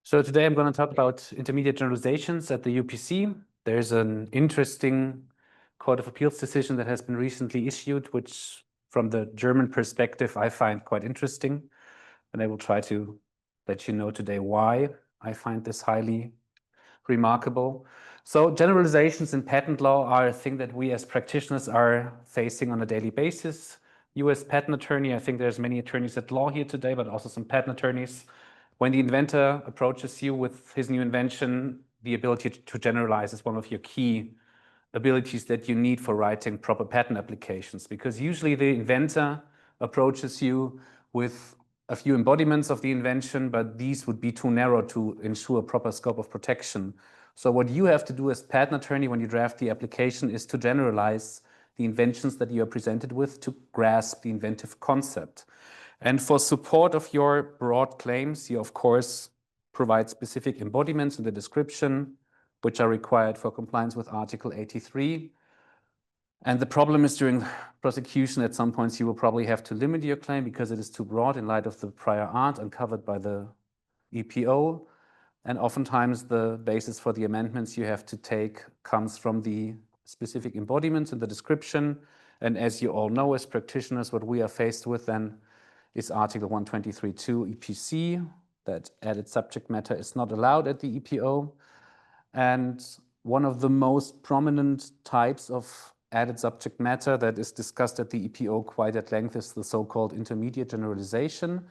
So today I'm going to talk about intermediate generalizations at the UPC. There's an interesting Court of Appeals decision that has been recently issued, which from the German perspective, I find quite interesting. And I will try to let you know today why I find this highly remarkable. So generalizations in patent law are a thing that we as practitioners are facing on a daily basis. You as patent attorney, I think there's many attorneys at law here today, but also some patent attorneys. When the inventor approaches you with his new invention, the ability to generalize is one of your key abilities that you need for writing proper patent applications, because usually the inventor approaches you with a few embodiments of the invention, but these would be too narrow to ensure proper scope of protection. So what you have to do as patent attorney when you draft the application is to generalize the inventions that you are presented with to grasp the inventive concept. And for support of your broad claims, you of course provide specific embodiments in the description, which are required for compliance with Article 83. And the problem is during prosecution, at some points, you will probably have to limit your claim because it is too broad in light of the prior art uncovered by the EPO. And oftentimes the basis for the amendments you have to take comes from the specific embodiments in the description. And as you all know, as practitioners, what we are faced with then is Article 123.2 UPC, that added subject matter is not allowed at the EPO. And one of the most prominent types of added subject matter that is discussed at the EPO quite at length is the so-called intermediate generalization.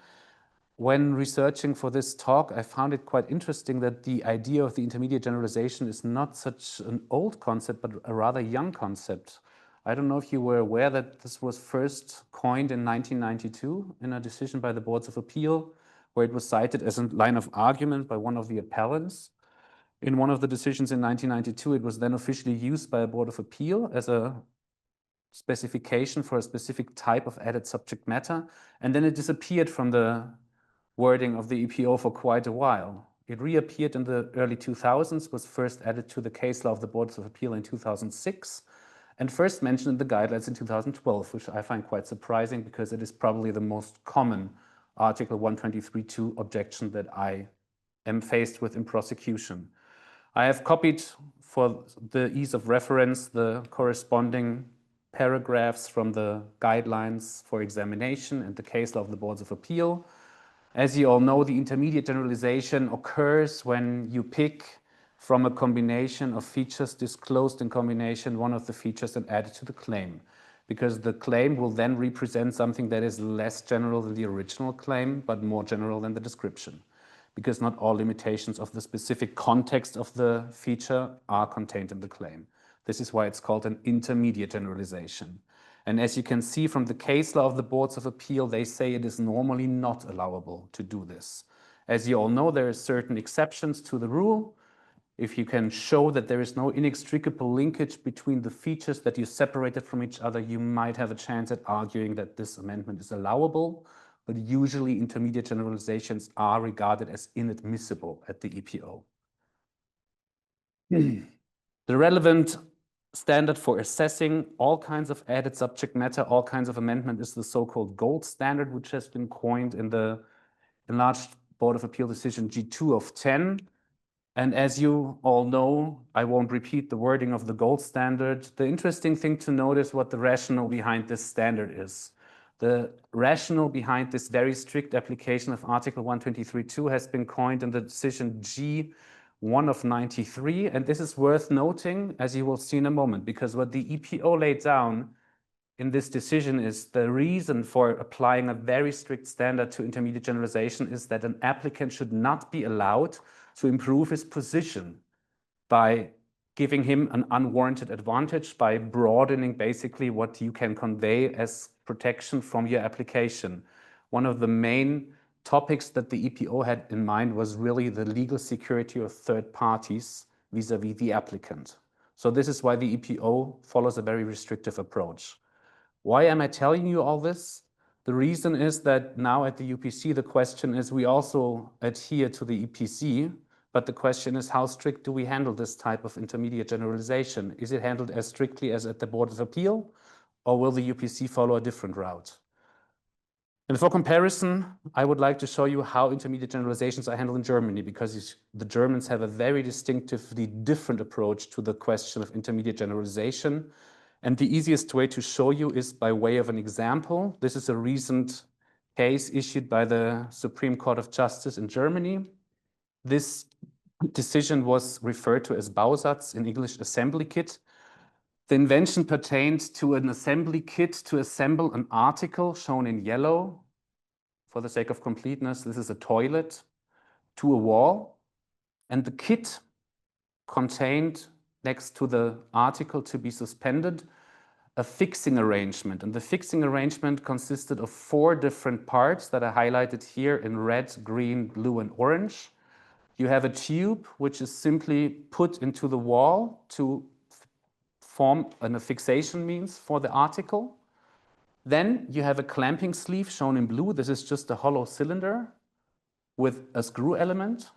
When researching for this talk, I found it quite interesting that the idea of the intermediate generalization is not such an old concept, but a rather young concept. I don't know if you were aware that this was first coined in 1992 in a decision by the Boards of Appeal, where it was cited as a line of argument by one of the appellants. In one of the decisions in 1992, it was then officially used by a Board of Appeal as a specification for a specific type of added subject matter, and then it disappeared from the wording of the EPO for quite a while. It reappeared in the early 2000s, was first added to the case law of the Boards of Appeal in 2006, and first mentioned in the guidelines in 2012, which I find quite surprising because it is probably the most common Article 123.2 objection that I am faced with in prosecution. I have copied, for the ease of reference, the corresponding paragraphs from the guidelines for examination and the case law of the Boards of Appeal. As you all know, the intermediate generalization occurs when you pick from a combination of features disclosed in combination one of the features and add it to the claim, because the claim will then represent something that is less general than the original claim, but more general than the description, because not all limitations of the specific context of the feature are contained in the claim. This is why it's called an intermediate generalization. And as you can see from the case law of the Boards of Appeal, they say it is normally not allowable to do this. As you all know, there are certain exceptions to the rule. If you can show that there is no inextricable linkage between the features that you separated from each other, you might have a chance at arguing that this amendment is allowable. But usually intermediate generalizations are regarded as inadmissible at the EPO. The relevant standard for assessing all kinds of added subject matter, all kinds of amendment is the so-called gold standard, which has been coined in the enlarged Board of Appeal decision G2 of 10. And as you all know, I won't repeat the wording of the gold standard. The interesting thing to note is what the rationale behind this standard is. The rationale behind this very strict application of Article 123.2 has been coined in the decision G1 of 93. And this is worth noting, as you will see in a moment, because what the EPO laid down in this decision is the reason for applying a very strict standard to intermediate generalization is that an applicant should not be allowed to improve his position by giving him an unwarranted advantage, by broadening basically what you can convey as protection from your application. One of the main topics that the EPO had in mind was really the legal security of third parties vis-a-vis the applicant. So this is why the EPO follows a very restrictive approach. Why am I telling you all this? The reason is that now at the UPC, the question is we also adhere to the EPC, but the question is how strict do we handle this type of intermediate generalization? Is it handled as strictly as at the Board of Appeal, or will the UPC follow a different route? And for comparison, I would like to show you how intermediate generalizations are handled in Germany, because the Germans have a very distinctively different approach to the question of intermediate generalization. And the easiest way to show you is by way of an example. This is a recent case issued by the Supreme Court of Justice in Germany. This decision was referred to as Bausatz, in English, assembly kit. The invention pertained to an assembly kit to assemble an article shown in yellow. For the sake of completeness, this is a toilet, to a wall. And the kit contained, next to the article to be suspended, a fixing arrangement. And the fixing arrangement consisted of 4 different parts that are highlighted here in red, green, blue, and orange. You have a tube, which is simply put into the wall to form a fixation means for the article. Then you have a clamping sleeve shown in blue. This is just a hollow cylinder with a screw element.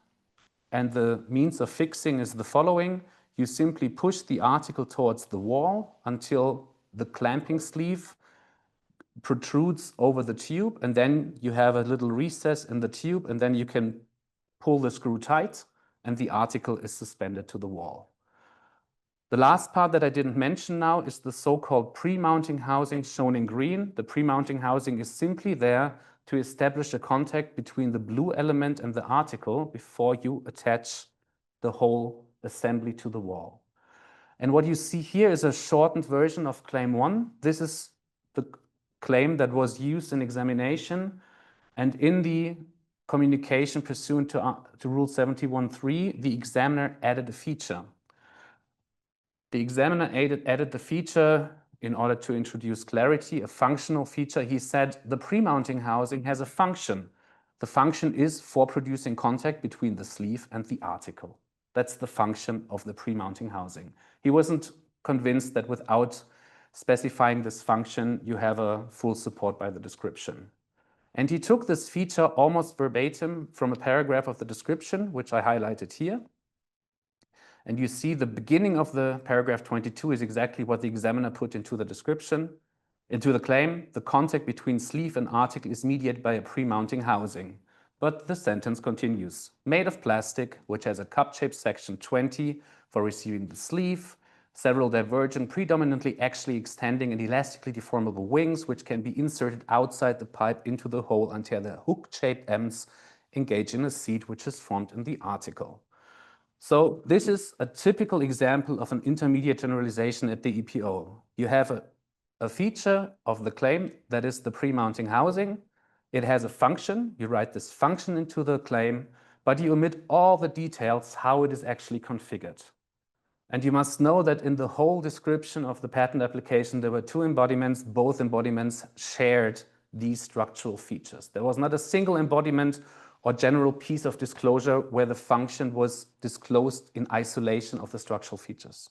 And the means of fixing is the following. You simply push the article towards the wall until the clamping sleeve protrudes over the tube, and then you have a little recess in the tube, and then you can pull the screw tight, and the article is suspended to the wall. The last part that I didn't mention now is the so-called pre-mounting housing shown in green. The pre-mounting housing is simply there to establish a contact between the blue element and the article before you attach the whole assembly to the wall. And what you see here is a shortened version of claim 1. This is the claim that was used in examination, and in the communication pursuant to Rule 71.3, the examiner added a feature. The examiner added the feature in order to introduce clarity, a functional feature. He said the pre-mounting housing has a function. The function is for producing contact between the sleeve and the article. That's the function of the pre-mounting housing. He wasn't convinced that without specifying this function, you have a full support by the description. And he took this feature almost verbatim from a paragraph of the description, which I highlighted here. And you see the beginning of the paragraph 22 is exactly what the examiner put into the description, into the claim. The contact between sleeve and article is mediated by a pre-mounting housing. But the sentence continues, made of plastic, which has a cup-shaped section 20 for receiving the sleeve, several divergent, predominantly axially extending and elastically deformable wings, which can be inserted outside the pipe into the hole until the hook-shaped ends engage in a seat which is formed in the article. So this is a typical example of an intermediate generalization at the EPO. You have a feature of the claim that is the pre-mounting housing. It has a function. You write this function into the claim, but you omit all the details how it is actually configured. And you must know that in the whole description of the patent application, there were 2 embodiments. Both embodiments shared these structural features. There was not a single embodiment or general piece of disclosure where the function was disclosed in isolation of the structural features.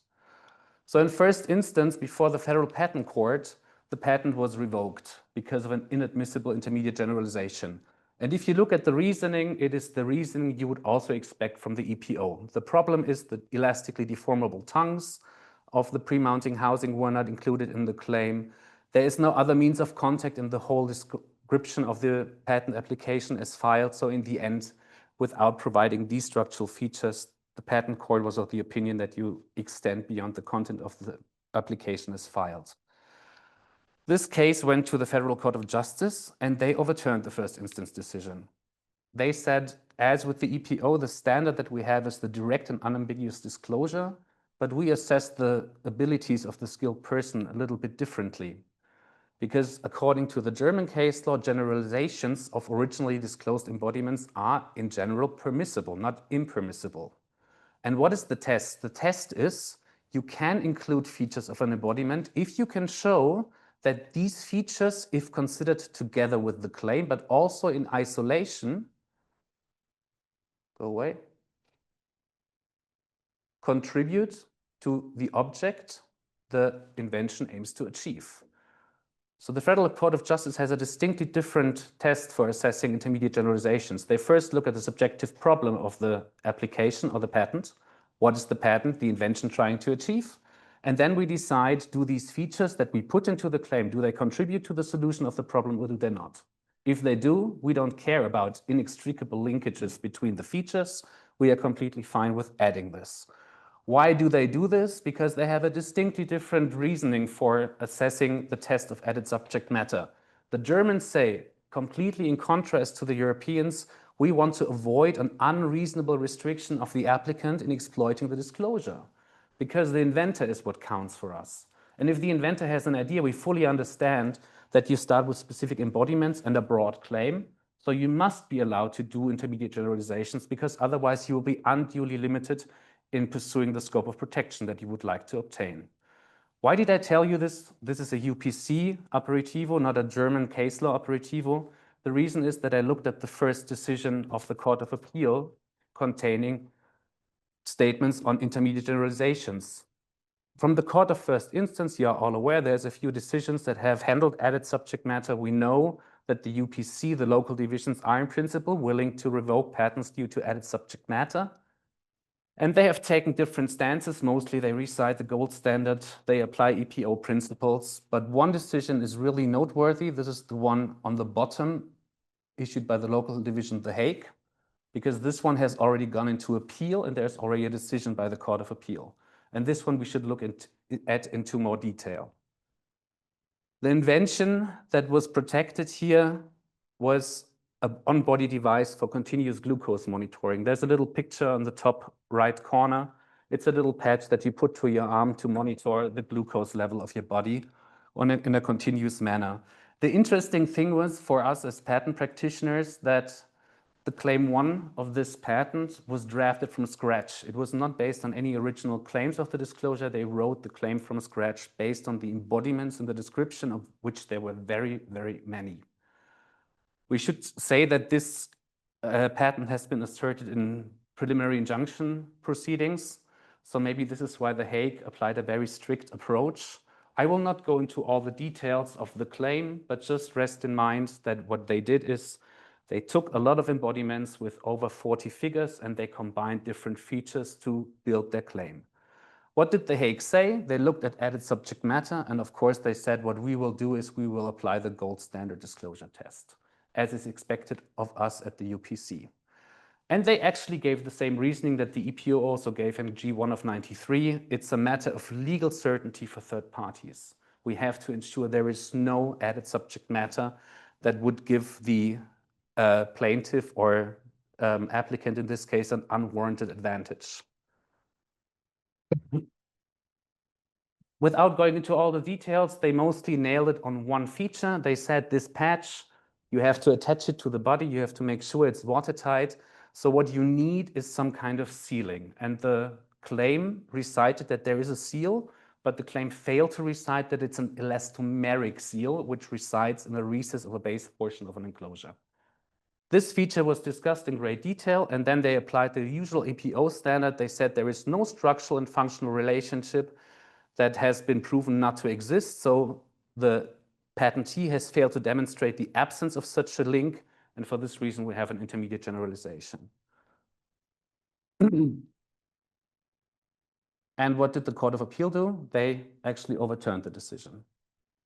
So in first instance, before the Federal Patent Court, the patent was revoked because of an inadmissible intermediate generalization. And if you look at the reasoning, it is the reasoning you would also expect from the EPO. The problem is the elastically deformable tongues of the pre-mounting housing were not included in the claim. There is no other means of contact in the whole description of the patent application as filed. So in the end, without providing these structural features, the patent court was of the opinion that you extend beyond the content of the application as filed. This case went to the Federal Court of Justice, and they overturned the first instance decision. They said, as with the EPO, the standard that we have is the direct and unambiguous disclosure, but we assess the abilities of the skilled person a little bit differently. Because according to the German case law, generalizations of originally disclosed embodiments are in general permissible, not impermissible. And what is the test? The test is you can include features of an embodiment if you can show that these features, if considered together with the claim, but also in isolation, go away, contribute to the object the invention aims to achieve. So the Federal Court of Justice has a distinctly different test for assessing intermediate generalizations. They first look at the subjective problem of the application or the patent. What is the patent, the invention trying to achieve? And then we decide, do these features that we put into the claim, do they contribute to the solution of the problem or do they not? If they do, we don't care about inextricable linkages between the features. We are completely fine with adding this. Why do they do this? Because they have a distinctly different reasoning for assessing the test of added subject matter. The Germans say, completely in contrast to the Europeans, we want to avoid an unreasonable restriction of the applicant in exploiting the disclosure, because the inventor is what counts for us. And if the inventor has an idea, we fully understand that you start with specific embodiments and a broad claim. So you must be allowed to do intermediate generalizations, because otherwise you will be unduly limited in pursuing the scope of protection that you would like to obtain. Why did I tell you this? This is a UPC aperitivo, not a German case law aperitivo. The reason is that I looked at the first decision of the Court of Appeal containing statements on intermediate generalizations. From the court of first instance, you are all aware there's a few decisions that have handled added subject matter. We know that the UPC, the local divisions, are in principle willing to revoke patents due to added subject matter. And they have taken different stances. Mostly they recite the gold standard, they apply EPO principles. But one decision is really noteworthy. This is the one on the bottom, issued by the local division, The Hague, because this one has already gone into appeal and there's already a decision by the Court of Appeal. And this one we should look at into more detail. The invention that was protected here was an on-body device for continuous glucose monitoring. There's a little picture on the top right corner. It's a little patch that you put to your arm to monitor the glucose level of your body in a continuous manner. The interesting thing was for us as patent practitioners that the claim 1 of this patent was drafted from scratch. It was not based on any original claims of the disclosure. They wrote the claim from scratch based on the embodiments in the description, of which there were very, very many. We should say that this patent has been asserted in preliminary injunction proceedings. So maybe this is why The Hague applied a very strict approach. I will not go into all the details of the claim, but just rest in mind that what they did is they took a lot of embodiments with over 40 figures and they combined different features to build their claim. What did The Hague say? They looked at added subject matter, and of course they said what we will do is we will apply the gold standard disclosure test, as is expected of us at the UPC. And they actually gave the same reasoning that the EPO also gave in G1 of 93. It's a matter of legal certainty for third parties. We have to ensure there is no added subject matter that would give the plaintiff or applicant, in this case, an unwarranted advantage. Without going into all the details, they mostly nailed it on one feature. They said this patch, you have to attach it to the body. You have to make sure it's watertight. So what you need is some kind of sealing. And the claim recited that there is a seal, but the claim failed to recite that it's an elastomeric seal, which resides in the recess of a base portion of an enclosure. This feature was discussed in great detail, and then they applied the usual EPO standard. They said there is no structural and functional relationship that has been proven not to exist. So the patentee has failed to demonstrate the absence of such a link, and for this reason, we have an intermediate generalization. And what did the Court of Appeal do? They actually overturned the decision.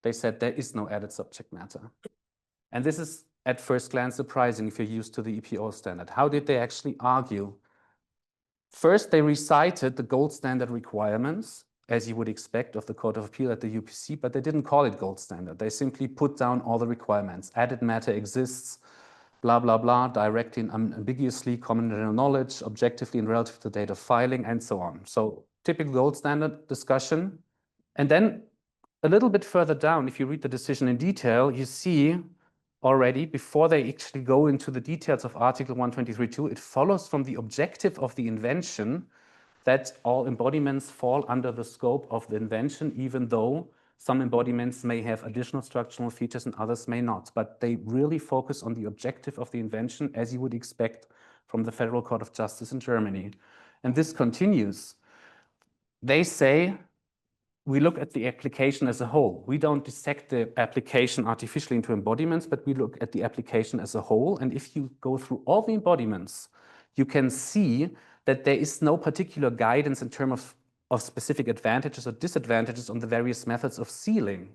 They said there is no added subject matter. And this is at first glance surprising if you're used to the EPO standard. How did they actually argue? First, they recited the gold standard requirements, as you would expect of the Court of Appeal at the UPC, but they didn't call it gold standard. They simply put down all the requirements. Added matter exists, blah, blah, blah, directly and unambiguously, common general knowledge, objectively and relative to the date of filing, and so on. So typical gold standard discussion. And then a little bit further down, if you read the decision in detail, you see already, before they actually go into the details of Article 123.2, it follows from the objective of the invention that all embodiments fall under the scope of the invention, even though some embodiments may have additional structural features and others may not. But they really focus on the objective of the invention, as you would expect from the Federal Court of Justice in Germany. And this continues. They say, we look at the application as a whole. We don't dissect the application artificially into embodiments, but we look at the application as a whole. And if you go through all the embodiments, you can see that there is no particular guidance in terms of specific advantages or disadvantages on the various methods of sealing.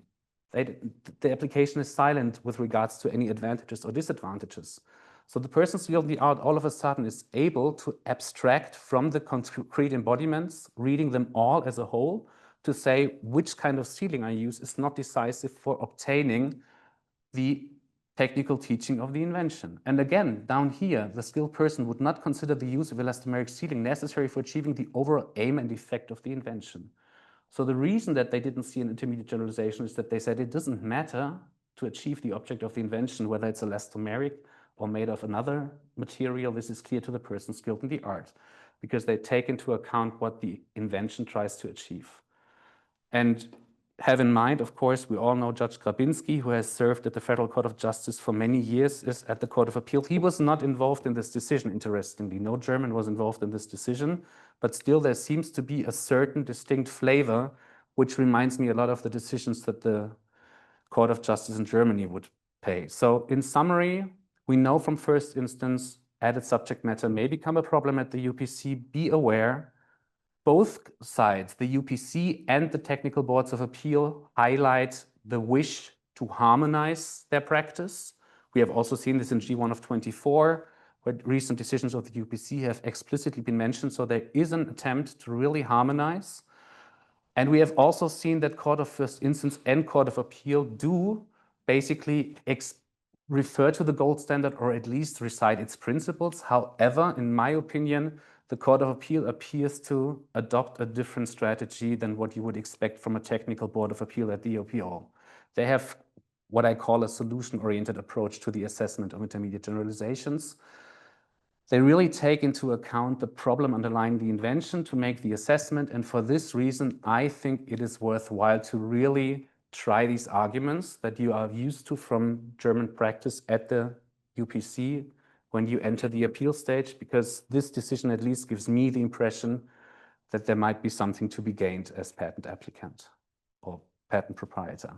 the application is silent with regards to any advantages or disadvantages. So the person skilled in the art all of a sudden is able to abstract from the concrete embodiments, reading them all as a whole, to say which kind of sealing I use is not decisive for obtaining the technical teaching of the invention. And again, down here, the skilled person would not consider the use of elastomeric sealing necessary for achieving the overall aim and effect of the invention. So the reason that they didn't see an intermediate generalization is that they said it doesn't matter to achieve the object of the invention, whether it's elastomeric or made of another material. This is clear to the person skilled in the art, because they take into account what the invention tries to achieve. And have in mind, of course, we all know Judge Grabinski, who has served at the Federal Court of Justice for many years, is at the Court of Appeal. He was not involved in this decision, interestingly. No German was involved in this decision, but still there seems to be a certain distinct flavor, which reminds me a lot of the decisions that the Court of Justice in Germany would pay. So in summary, we know from first instance, added subject matter may become a problem at the UPC. Be aware. Both sides, the UPC and the technical boards of appeal, highlight the wish to harmonize their practice. We have also seen this in G1 of 24, where recent decisions of the UPC have explicitly been mentioned. So there is an attempt to really harmonize. And we have also seen that Court of First Instance and Court of Appeal do basically refer to the gold standard, or at least recite its principles. However, in my opinion, the Court of Appeal appears to adopt a different strategy than what you would expect from a technical board of appeal at the OPO. They have what I call a solution-oriented approach to the assessment of intermediate generalizations. They really take into account the problem underlying the invention to make the assessment. And for this reason, I think it is worthwhile to really try these arguments that you are used to from German practice at the UPC when you enter the appeal stage, because this decision at least gives me the impression that there might be something to be gained as patent applicant or patent proprietor.